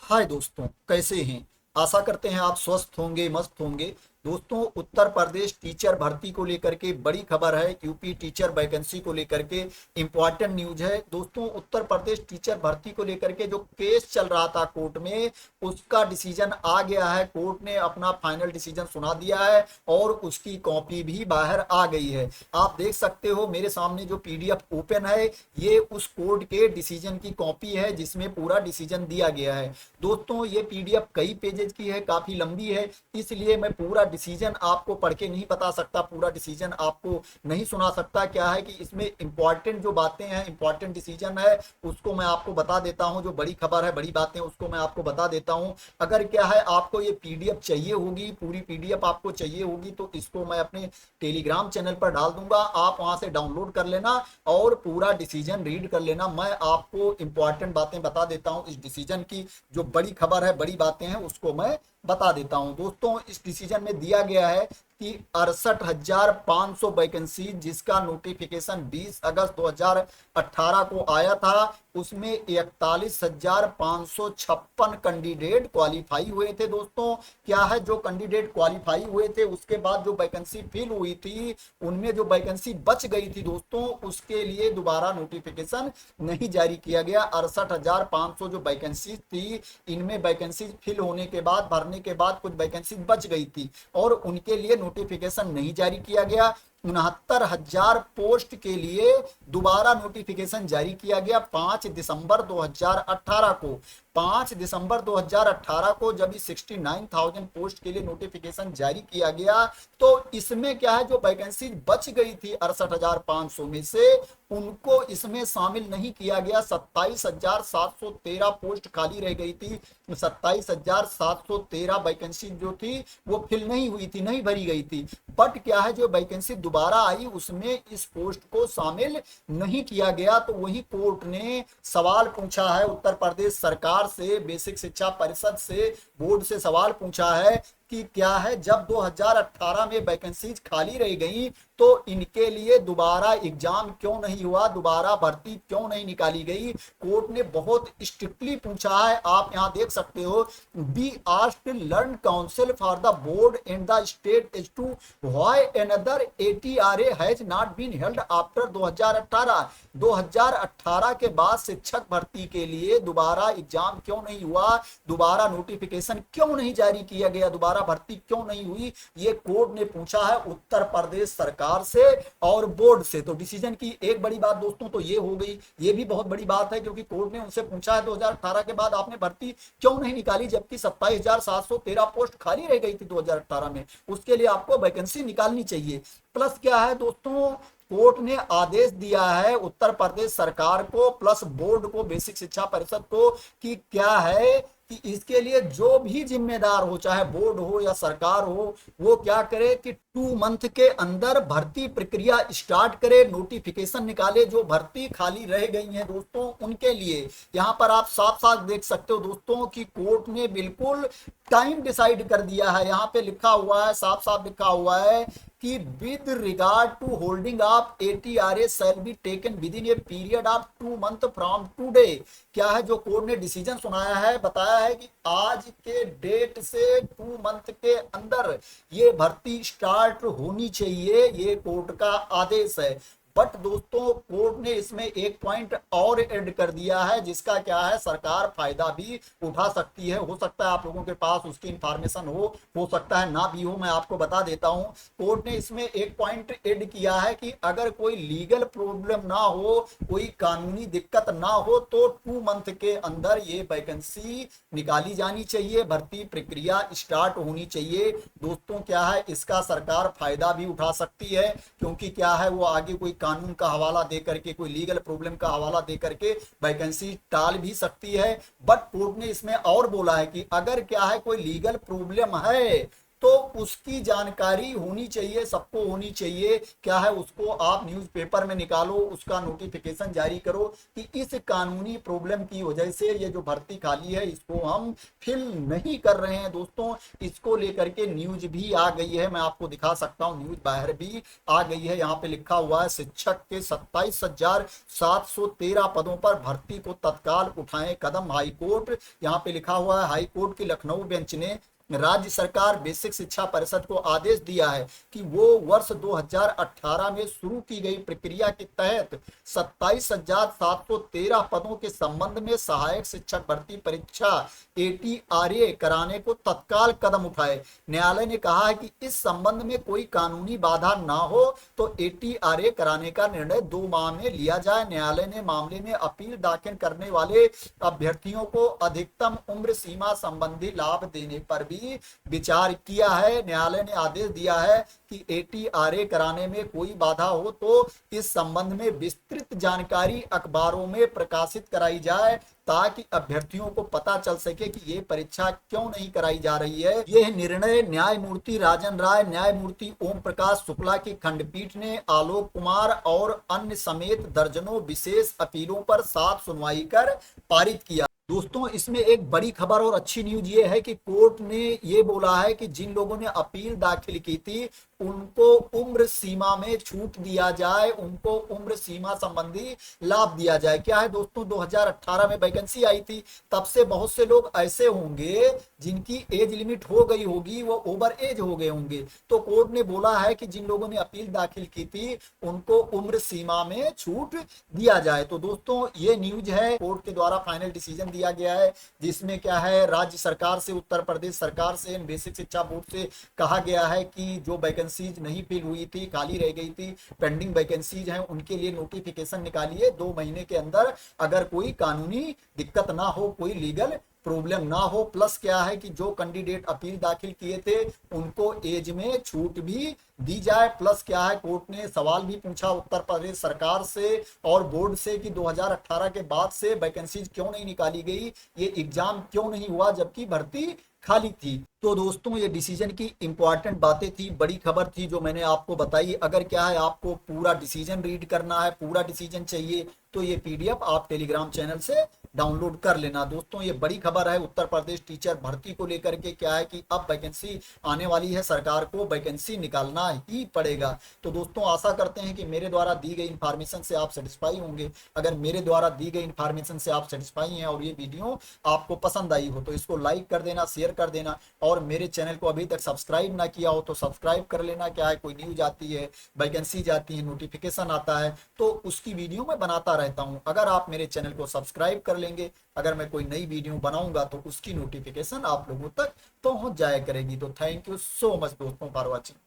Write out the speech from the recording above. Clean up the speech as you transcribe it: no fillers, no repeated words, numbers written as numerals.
हाय दोस्तों, कैसे हैं। आशा करते हैं आप स्वस्थ होंगे, मस्त होंगे। दोस्तों, उत्तर प्रदेश टीचर भर्ती को लेकर के बड़ी खबर है। यूपी टीचर वैकेंसी को लेकर के इंपॉर्टेंट न्यूज है। दोस्तों, उत्तर प्रदेश टीचर भर्ती को लेकर के जो केस चल रहा था कोर्ट में, उसका डिसीजन आ गया है। कोर्ट ने अपना फाइनल डिसीजन सुना दिया है और उसकी कॉपी भी बाहर आ गई है। आप देख सकते हो मेरे सामने जो पीडीएफ ओपन है, ये उस कोर्ट के डिसीजन की कॉपी है जिसमें पूरा डिसीजन दिया गया है। दोस्तों, ये पीडीएफ कई पेजेस की है, काफी लंबी है, इसलिए मैं पूरा डिसीजन आपको पढ़ के नहीं बता सकता, पूरा डिसीजन आपको नहीं सुना सकता। क्या है कि इसमें इंपॉर्टेंट जो बातें हैं, इंपॉर्टेंट डिसीजन है, उसको मैं आपको बता देता हूं। जो बड़ी खबर है, बड़ी बातें, उसको मैं आपको बता देता हूं। अगर क्या है आपको ये पीडीएफ चाहिए होगी, पूरी पीडीएफ आपको चाहिए होगी, तो इसको मैं अपने टेलीग्राम चैनल पर डाल दूंगा। आप वहां से डाउनलोड कर लेना और पूरा डिसीजन रीड कर लेना। मैं आपको इंपॉर्टेंट बातें बता देता हूं इस डिसीजन की। जो बड़ी खबर है, बड़ी बातें हैं, उसको मैं बता देता हूं। दोस्तों, इस डिसीजन में दिया गया है कि 68,500 वैकेंसी, जिसका नोटिफिकेशन 20 अगस्त 2018 को आया था, उसमें 41,556 कैंडिडेट क्वालिफाई हुए थे। दोस्तों, क्या है, जो कैंडिडेट क्वालिफाई हुए थे, उसके बाद जो वैकेंसी फिल हुई थी, उनमें जो वैकेंसी बच गई थी दोस्तों, उसके लिए दोबारा नोटिफिकेशन नहीं जारी किया गया। 68,500 जो वैकेंसी थी, इनमें वैकेंसी फिल होने के बाद, भरने के बाद कुछ वैकेंसी बच गई थी और उनके लिए नोटिफिकेशन नहीं जारी किया गया। 69,000 पोस्ट के लिए दोबारा नोटिफिकेशन जारी किया गया 5 दिसंबर 2018 को। 5 दिसंबर 2018 को जब इस 69,000 पोस्ट के लिए नोटिफिकेशन जारी किया गया, तो इसमें क्या है, जो वैकेंसी बच गई थी 68,500 में से, उनको इसमें शामिल नहीं किया गया। 27,713 पोस्ट खाली रह गई थी। 27,713 वैकेंसी जो थी वो फिल नहीं हुई थी, नहीं भरी गई थी। बट क्या है, जो वैकेंसी दोबारा आई, उसमें इस पोस्ट को शामिल नहीं किया गया। तो वही कोर्ट ने सवाल पूछा है उत्तर प्रदेश सरकार से, बेसिक शिक्षा परिषद से, बोर्ड से सवाल पूछा है कि क्या है, जब 2018 में वैकेंसीज खाली रह गई, तो इनके लिए दोबारा एग्जाम क्यों नहीं हुआ, दोबारा भर्ती क्यों नहीं निकाली गई। कोर्ट ने बहुत स्ट्रिक्टली पूछा है। आप यहां देख सकते हो, B asked learn council for the board and the state as to why another ATRA has not been held after 2018। 2018 के बाद शिक्षक भर्ती के लिए दोबारा एग्जाम क्यों नहीं हुआ, दोबारा नोटिफिकेशन क्यों नहीं जारी किया गया, दोबारा भर्ती क्यों नहीं हुई, ये कोर्ट ने पूछा है उत्तर प्रदेश सरकार से और बोर्ड से। तो डिसीजन की एक बड़ी बात दोस्तों तो ये हो गई। ये भी बहुत बड़ी बात है, क्योंकि कोर्ट ने उनसे पूछा है 2018 के बाद आपने भर्ती क्यों नहीं निकाली, जबकि 27,713 पोस्ट खाली रह गई थी 2018 में, उसके लिए आपको वैकेंसी निकालनी चाहिए। प्लस क्या है दोस्तों, कोर्ट ने आदेश दिया है उत्तर प्रदेश सरकार को प्लस बोर्ड को, बेसिक शिक्षा परिषद को, कि क्या है कि इसके लिए जो भी जिम्मेदार हो, चाहे बोर्ड हो या सरकार हो, वो क्या करे कि 2 मंथ के अंदर भर्ती प्रक्रिया स्टार्ट करे, नोटिफिकेशन निकाले। जो भर्ती खाली रह गई है दोस्तों, उनके लिए यहां पर आप साफ साफ देख सकते हो दोस्तों कि कोर्ट ने बिल्कुल टाइम डिसाइड कर दिया है। यहां पे लिखा हुआ है, साफ साफ लिखा हुआ है कि with regard to holding of ATRA shall be taken within a period of 2 month from today. क्या है, जो कोर्ट ने डिसीजन सुनाया है, बताया है कि आज के डेट से 2 मंथ के अंदर ये भर्ती स्टार्ट होनी चाहिए, ये कोर्ट का आदेश है। बट दोस्तों, कोर्ट ने इसमें एक पॉइंट और ऐड कर दिया है, जिसका क्या है, सरकार फायदा भी उठा सकती है। हो सकता है आप लोगों के पास उसकी इंफॉर्मेशन हो सकता है ना भी हो, मैं आपको बता देता हूं। कोर्ट ने इसमें एक पॉइंट ऐड किया है कि अगर कोई लीगल प्रॉब्लम ना हो, कोई कानूनी दिक्कत ना हो, तो 2 मंथ के अंदर ये वैकेंसी निकाली जानी चाहिए, भर्ती प्रक्रिया स्टार्ट होनी चाहिए। दोस्तों, क्या है, इसका सरकार फायदा भी उठा सकती है, क्योंकि क्या है, वो आगे कोई कानून का हवाला दे करके, कोई लीगल प्रॉब्लम का हवाला दे करके वैकेंसी टाल भी सकती है। बट कोर्ट ने इसमें और बोला है कि अगर क्या है, कोई लीगल प्रॉब्लम है, तो उसकी जानकारी होनी चाहिए, सबको होनी चाहिए। क्या है, उसको आप न्यूज़पेपर में निकालो, उसका नोटिफिकेशन जारी करो कि इस कानूनी प्रॉब्लम की वजह से ये जो भर्ती खाली है इसको हम फिल नहीं कर रहे हैं। दोस्तों इसको लेकर के न्यूज भी आ गई है, मैं आपको दिखा सकता हूँ, न्यूज बाहर भी आ गई है। यहाँ पे लिखा हुआ है शिक्षक के 27,713 पदों पर भर्ती को तत्काल उठाएं कदम हाईकोर्ट। यहाँ पे लिखा हुआ है हाईकोर्ट की लखनऊ बेंच ने राज्य सरकार बेसिक शिक्षा परिषद को आदेश दिया है कि वो वर्ष 2018 में शुरू की गई प्रक्रिया के तहत 27,713 पदों के संबंध में सहायक शिक्षक भर्ती परीक्षा ATRA कराने को तत्काल कदम उठाए। न्यायालय ने कहा है कि इस संबंध में कोई कानूनी बाधा ना हो तो ATRA कराने का निर्णय 2 माह में लिया जाए। न्यायालय ने मामले में अपील दाखिल करने वाले अभ्यर्थियों को अधिकतम उम्र सीमा संबंधी लाभ देने पर भी विचार किया है। न्यायालय ने आदेश दिया है कि ATRA कराने में कोई बाधा हो तो इस संबंध में विस्तृत जानकारी अखबारों में प्रकाशित कराई जाए ताकि अभ्यर्थियों को पता चल सके कि ये परीक्षा क्यों नहीं कराई जा रही है। यह निर्णय न्यायमूर्ति राजन राय, न्यायमूर्ति ओम प्रकाश शुक्ला की खंडपीठ ने आलोक कुमार और अन्य समेत दर्जनों विशेष अपीलों पर 7 सुनवाई कर पारित किया। दोस्तों इसमें एक बड़ी खबर और अच्छी न्यूज ये है कि कोर्ट ने ये बोला है कि जिन लोगों ने अपील दाखिल की थी उनको उम्र सीमा में छूट दिया जाए, उनको उम्र सीमा संबंधी लाभ दिया जाए। क्या है दोस्तों, 2018 में वैकेंसी आई थी, तब से बहुत से लोग ऐसे होंगे जिनकी एज लिमिट हो गई होगी, वो ओवर एज हो गए होंगे। तो कोर्ट ने बोला है कि जिन लोगों ने अपील दाखिल की थी उनको उम्र सीमा में छूट दिया जाए। तो दोस्तों ये न्यूज है, कोर्ट के द्वारा फाइनल डिसीजन दिया गया है जिसमें क्या है, राज्य सरकार से, उत्तर प्रदेश सरकार से, बेसिक शिक्षा बोर्ड से कहा गया है कि जो वैकेंसीज नहीं फिल हुई थी, खाली रह गई थी, पेंडिंग वैकेंसीज हैं, उनके लिए नोटिफिकेशन निकालिए 2 महीने के अंदर, अगर कोई कानूनी दिक्कत ना हो, कोई लीगल प्रॉब्लम ना हो। प्लस क्या है कि जो कैंडिडेट अपील दाखिल किए थे उनको एज में छूट भी दी जाए। प्लस क्या है, कोर्ट ने सवाल भी पूछा उत्तर प्रदेश सरकार से और बोर्ड से कि 2018 के बाद से वैकेंसीज क्यों नहीं निकाली गई, ये एग्जाम क्यों नहीं हुआ जबकि भर्ती खाली थी। तो दोस्तों ये डिसीजन की इंपॉर्टेंट बातें थी, बड़ी खबर थी जो मैंने आपको बताई। अगर क्या है आपको पूरा डिसीजन रीड करना है, पूरा डिसीजन चाहिए तो ये PDF आप टेलीग्राम चैनल से डाउनलोड कर लेना। दोस्तों ये बड़ी खबर है उत्तर प्रदेश टीचर भर्ती को लेकर के। क्या है कि अब वैकेंसी आने वाली है, सरकार को वैकेंसी निकालना ही पड़ेगा। तो दोस्तों आशा करते हैं कि मेरे द्वारा दी गई इंफॉर्मेशन से आप सेटिस्फाई होंगे। अगर मेरे द्वारा दी गई इंफॉर्मेशन से आप सेटिस्फाई हैं और ये वीडियो आपको पसंद आई हो तो इसको लाइक कर देना, शेयर कर देना, और मेरे चैनल को अभी तक सब्सक्राइब ना किया हो तो सब्सक्राइब कर लेना। क्या है, कोई न्यूज आती है, वैकेंसी जाती है, नोटिफिकेशन आता है तो उसकी वीडियो मैं बनाता रहता हूं। अगर आप मेरे चैनल को सब्सक्राइब कर लेंगे, अगर मैं कोई नई वीडियो बनाऊंगा तो उसकी नोटिफिकेशन आप लोगों तक पहुंच जाया करेगी। तो थैंक यू सो मच दोस्तों फॉर वॉचिंग।